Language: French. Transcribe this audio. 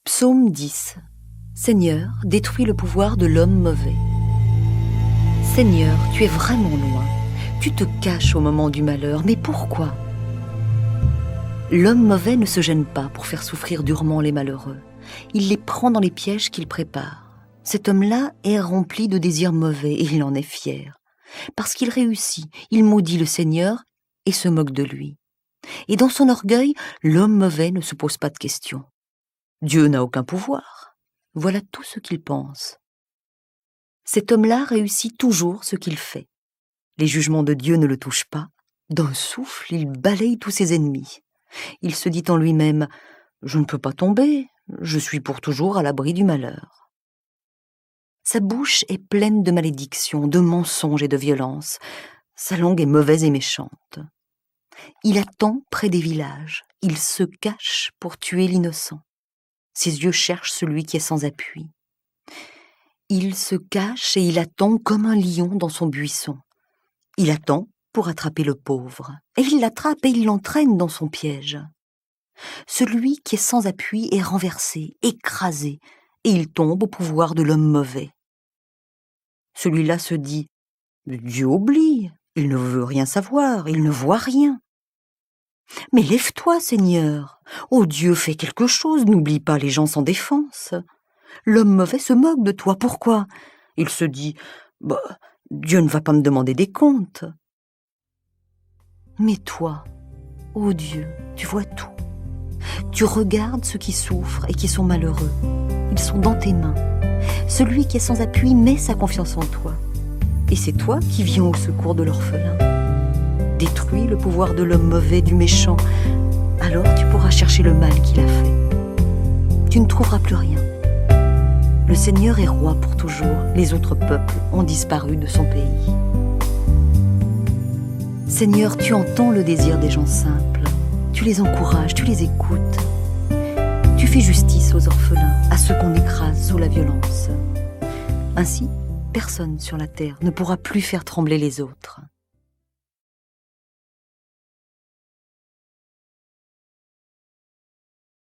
Psaume 10. Seigneur, détruis le pouvoir de l'homme mauvais. Seigneur, tu es vraiment loin. Tu te caches au moment du malheur, mais pourquoi? L'homme mauvais ne se gêne pas pour faire souffrir durement les malheureux. Il les prend dans les pièges qu'il prépare. Cet homme-là est rempli de désirs mauvais et il en est fier. Parce qu'il réussit, il maudit le Seigneur et se moque de lui. Et dans son orgueil, l'homme mauvais ne se pose pas de questions. Dieu n'a aucun pouvoir. Voilà tout ce qu'il pense. Cet homme-là réussit toujours ce qu'il fait. Les jugements de Dieu ne le touchent pas. D'un souffle, il balaye tous ses ennemis. Il se dit en lui-même « Je ne peux pas tomber, je suis pour toujours à l'abri du malheur ». Sa bouche est pleine de malédictions, de mensonges et de violence. Sa langue est mauvaise et méchante. Il attend près des villages. Il se cache pour tuer l'innocent. Ses yeux cherchent celui qui est sans appui. Il se cache et il attend comme un lion dans son buisson. Il attend pour attraper le pauvre. Et il l'attrape et il l'entraîne dans son piège. Celui qui est sans appui est renversé, écrasé, et il tombe au pouvoir de l'homme mauvais. Celui-là se dit « Dieu oublie, il ne veut rien savoir, il ne voit rien. » Mais lève-toi, Seigneur. Oh Dieu, fais quelque chose, n'oublie pas les gens sans défense. L'homme mauvais se moque de toi, pourquoi? Il se dit Dieu ne va pas me demander des comptes. Mais toi, oh Dieu, tu vois tout. Tu regardes ceux qui souffrent et qui sont malheureux. Ils sont dans tes mains. Celui qui est sans appui met sa confiance en toi. Et c'est toi qui viens au secours de l'orphelin. Détruis le pouvoir de l'homme mauvais, du méchant, alors tu pourras chercher le mal qu'il a fait. Tu ne trouveras plus rien. Le Seigneur est roi pour toujours, les autres peuples ont disparu de son pays. Seigneur, tu entends le désir des gens simples, tu les encourages, tu les écoutes. Tu fais justice aux orphelins, à ceux qu'on écrase sous la violence. Ainsi, personne sur la terre ne pourra plus faire trembler les autres.